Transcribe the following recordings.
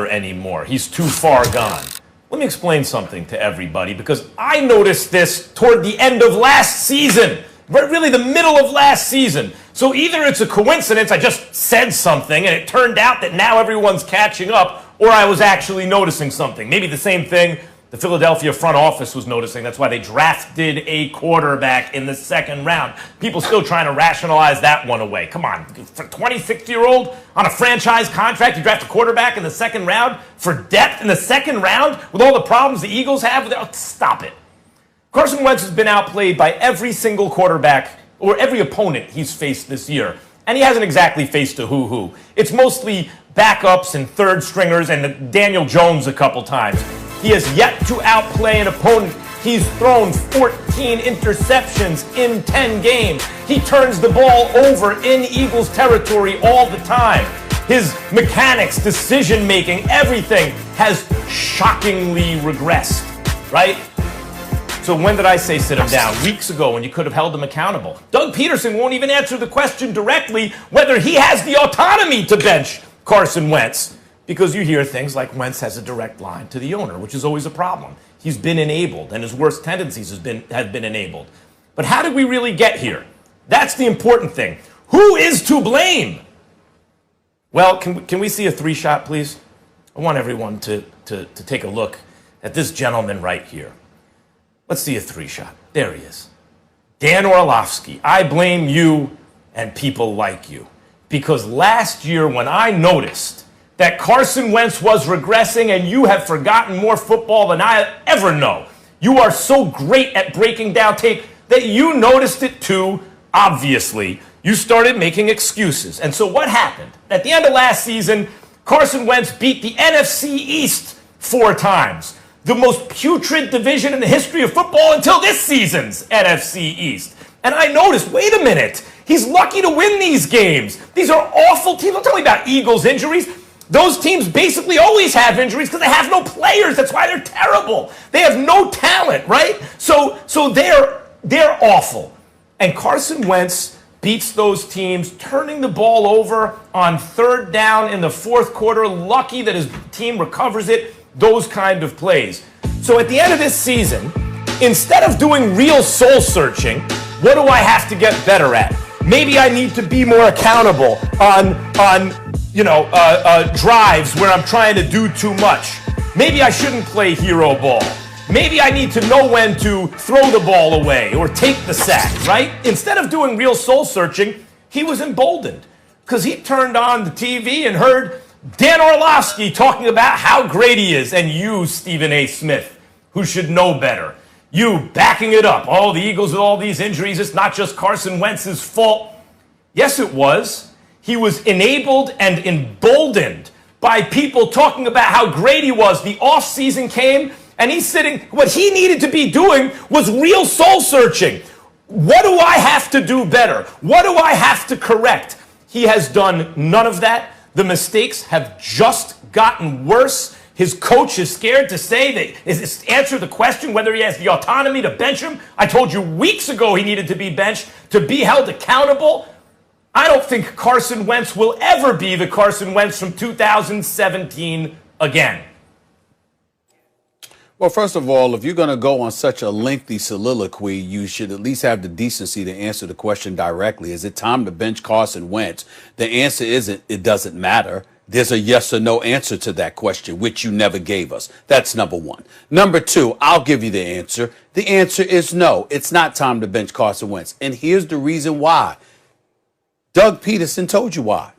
anymore. He's too far gone. Let me explain something to everybody, because I noticed this toward the end of last season, really the middle of last season. So either it's a coincidence, I just said something and it turned out that now everyone's catching up, or I was actually noticing something. Maybe the same thing the Philadelphia front office was noticing. That's why they drafted a quarterback in the second round. People still trying to rationalize that one away. Come on, for a 26-year-old on a franchise contract, you draft a quarterback in the second round for depth in the second round with all the problems the Eagles have? Stop it. Carson Wentz has been outplayed by every single quarterback or every opponent he's faced this year. And he hasn't exactly faced a who-who. It's mostly backups and third stringers and Daniel Jones a couple times. He has yet to outplay an opponent. He's thrown 14 interceptions in 10 games. He turns the ball over in Eagles territory all the time. His mechanics, decision-making, everything has shockingly regressed, right? So when did I say sit him down? Weeks ago, when you could have held him accountable. Doug Peterson won't even answer the question directly whether he has the autonomy to bench Carson Wentz, because you hear things like Wentz has a direct line to the owner, which is always a problem. He's been enabled, and his worst tendencies have been enabled. But how did we really get here? That's the important thing. Who is to blame? Well, can we see a three-shot, please? I want everyone to take a look at this gentleman right here. Let's see a three-shot. There he is. Dan Orlovsky. I blame you and people like you. Because last year when I noticed that Carson Wentz was regressing, and you have forgotten more football than I ever know. You are so great at breaking down tape that you noticed it too, obviously. You started making excuses. And so what happened? At the end of last season, Carson Wentz beat the NFC East 4 times. The most putrid division in the history of football until this season's NFC East. And I noticed, wait a minute, he's lucky to win these games. These are awful teams. Don't tell me about Eagles injuries. Those teams basically always have injuries because they have no players. That's why they're terrible. They have no talent, right? So they're awful. And Carson Wentz beats those teams, turning the ball over on third down in the fourth quarter, lucky that his team recovers it, those kind of plays. So at the end of this season, instead of doing real soul searching, what do I have to get better at? Maybe I need to be more accountable on drives where I'm trying to do too much. Maybe I shouldn't play hero ball. Maybe I need to know when to throw the ball away or take the sack, right? Instead of doing real soul searching, he was emboldened because he turned on the TV and heard Dan Orlovsky talking about how great he is, and you, Stephen A. Smith, who should know better. You backing it up. Oh, the Eagles with all these injuries, it's not just Carson Wentz's fault. Yes, it was. He was enabled and emboldened by people talking about how great he was. The offseason came, and he's sitting. What he needed to be doing was real soul searching. What do I have to do better? What do I have to correct? He has done none of that. The mistakes have just gotten worse. His coach is scared to answer the question whether he has the autonomy to bench him. I told you weeks ago he needed to be benched to be held accountable. I don't think Carson Wentz will ever be the Carson Wentz from 2017 again. Well, first of all, if you're going to go on such a lengthy soliloquy, you should at least have the decency to answer the question directly. Is it time to bench Carson Wentz? The answer isn't, it doesn't matter. There's a yes or no answer to that question, which you never gave us. That's number one. Number two, I'll give you the answer. The answer is no. It's not time to bench Carson Wentz. And here's the reason why. Doug Peterson told you why.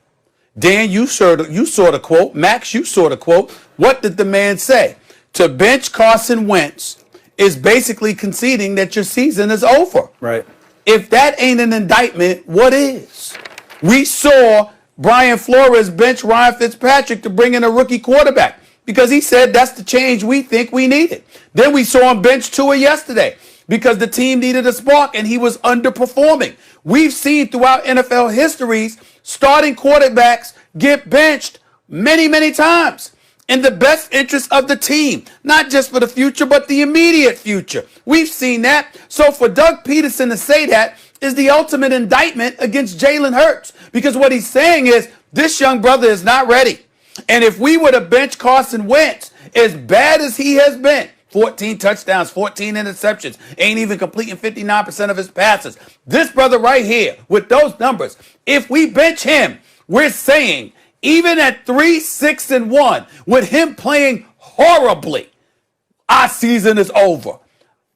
Dan, you saw the quote. Max, you saw the quote. What did the man say? To bench Carson Wentz is basically conceding that your season is over. Right. If that ain't an indictment, what is? We saw Brian Flores bench Ryan Fitzpatrick to bring in a rookie quarterback because he said that's the change we think we needed. Then we saw him bench Tua yesterday because the team needed a spark and he was underperforming. We've seen throughout NFL histories starting quarterbacks get benched many, many times in the best interest of the team, not just for the future, but the immediate future. We've seen that. So for Doug Peterson to say that is the ultimate indictment against Jalen Hurts, because what he's saying is this young brother is not ready. And if we would have benched Carson Wentz, as bad as he has been, 14 touchdowns, 14 interceptions, ain't even completing 59% of his passes. This brother right here, with those numbers, if we bench him, we're saying, even at 3-6-1, with him playing horribly, our season is over.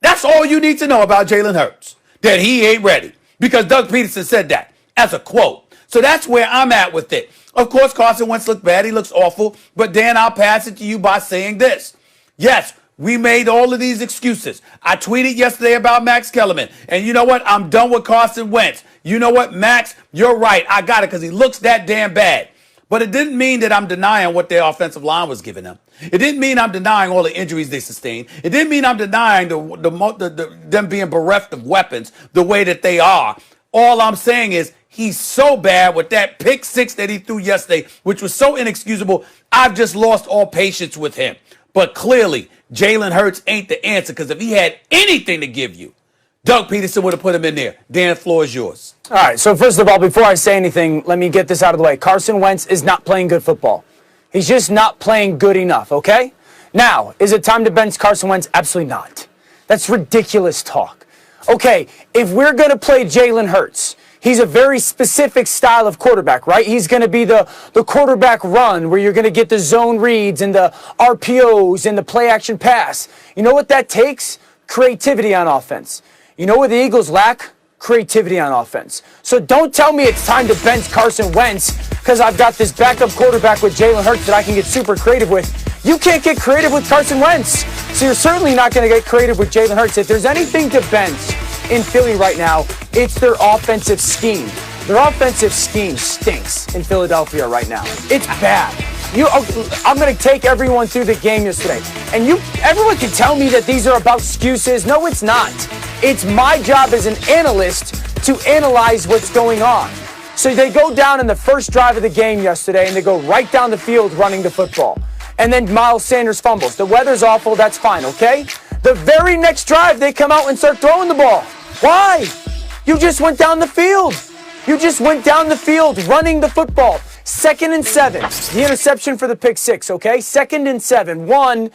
That's all you need to know about Jalen Hurts, that he ain't ready. Because Doug Peterson said that as a quote. So that's where I'm at with it. Of course, Carson Wentz looked bad. He looks awful. But Dan, I'll pass it to you by saying this. Yes, we made all of these excuses. I tweeted yesterday about Max Kellerman. And you know what? I'm done with Carson Wentz. You know what, Max? You're right. I got it because he looks that damn bad. But it didn't mean that I'm denying what their offensive line was giving them. It didn't mean I'm denying all the injuries they sustained. It didn't mean I'm denying them being bereft of weapons the way that they are. All I'm saying is he's so bad with that pick six that he threw yesterday, which was so inexcusable. I've just lost all patience with him. But clearly, Jalen Hurts ain't the answer, because if he had anything to give you, Doug Peterson would have put him in there. Dan, the floor is yours. All right, so first of all, before I say anything, let me get this out of the way. Carson Wentz is not playing good football. He's just not playing good enough, okay? Now, is it time to bench Carson Wentz? Absolutely not. That's ridiculous talk. Okay, if we're going to play Jalen Hurts, he's a very specific style of quarterback, right? He's going to be the quarterback run where you're going to get the zone reads and the RPOs and the play action pass. You know what that takes? Creativity on offense. You know what the Eagles lack? Creativity on offense. So don't tell me it's time to bench Carson Wentz because I've got this backup quarterback with Jalen Hurts that I can get super creative with. You can't get creative with Carson Wentz. So you're certainly not going to get creative with Jalen Hurts. If there's anything to bench in Philly right now, it's their offensive scheme. Their offensive scheme stinks in Philadelphia right now. It's bad. I'm going to take everyone through the game yesterday. And everyone can tell me that these are about excuses. No, it's not. It's my job as an analyst to analyze what's going on. So they go down in the first drive of the game yesterday, and they go right down the field running the football. And then Miles Sanders fumbles. The weather's awful. That's fine, okay? The very next drive, they come out and start throwing the ball. Why? You just went down the field. You just went down the field running the football. 2nd and 7. The interception for the pick six, okay? 2nd and 7. One,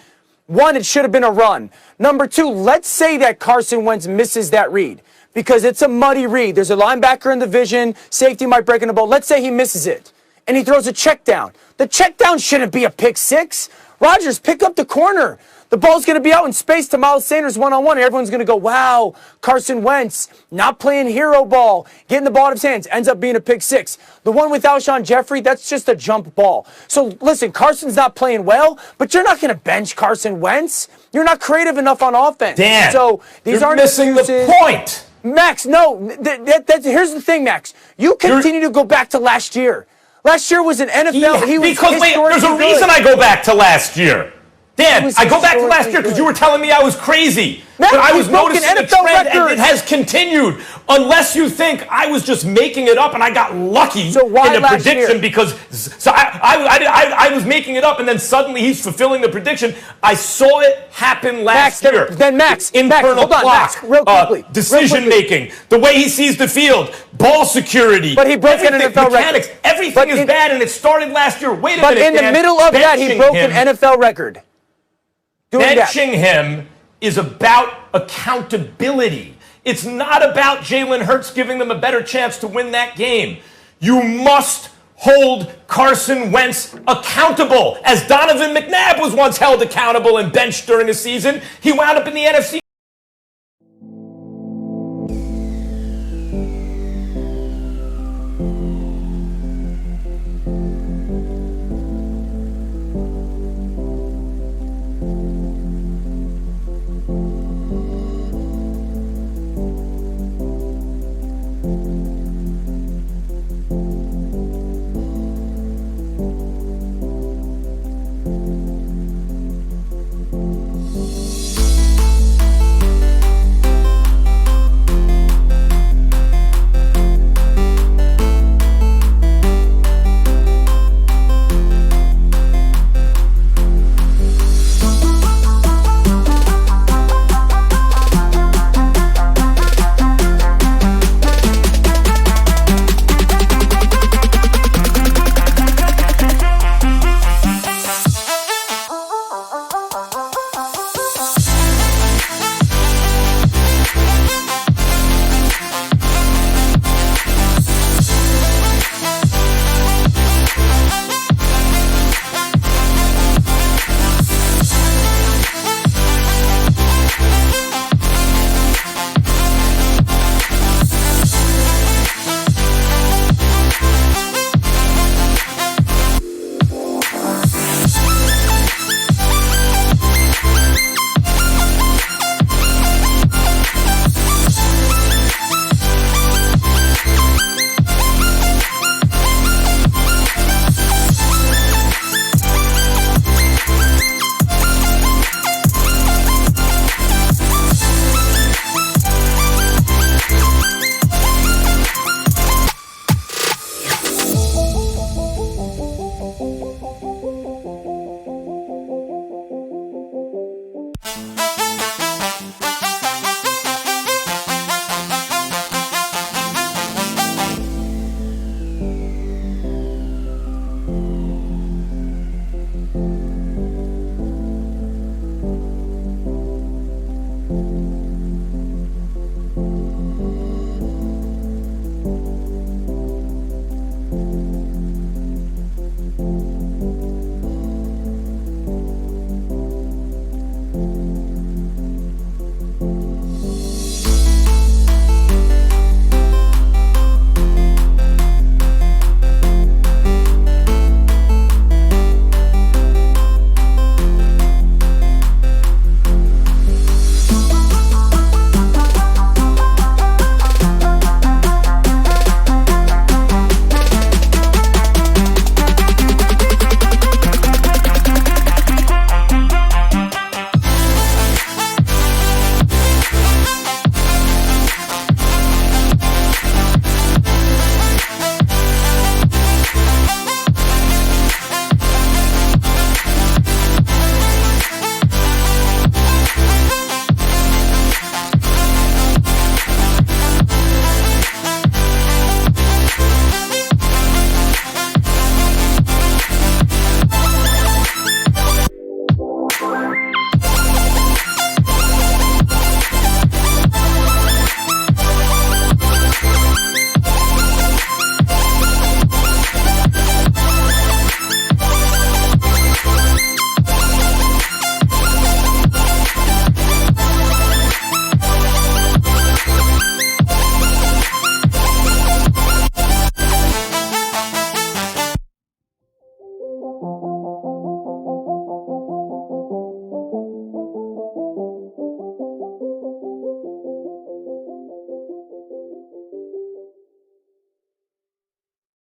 it should have been a run. Number 2, let's say that Carson Wentz misses that read because it's a muddy read. There's a linebacker in the vision. Safety might break in the ball. Let's say he misses it and he throws a check down. The check down shouldn't be a pick six. Rodgers, pick up the corner. The ball's going to be out in space to Miles Sanders one-on-one, and everyone's going to go, wow, Carson Wentz not playing hero ball, getting the ball out of his hands, ends up being a pick six. The one with Alshon Jeffrey, that's just a jump ball. So listen, Carson's not playing well, but you're not going to bench Carson Wentz. You're not creative enough on offense. Dan, so these you're aren't missing excuses. the point. Max, no. Here's the thing, Max. You continue to go back to last year. Last year was an NFL. There's a reason I go back to last year. Dan, I go back to last year because you were telling me I was crazy. Max, but I was noticing a trend, record. and it has continued. Unless you think I was just making it up and I got lucky in the prediction year? Because I was making it up and then suddenly he's fulfilling the prediction. I saw it happen last year. Max, internal hold on, clock, Max, real quickly, decision making, the way he sees the field, ball security. But he broke an NFL record. Everything is bad, and it started last year. Wait a minute, But in the middle of that, he broke an NFL record. Benching him is about accountability. It's not about Jalen Hurts giving them a better chance to win that game. You must hold Carson Wentz accountable. As Donovan McNabb was once held accountable and benched during a season, he wound up in the NFC.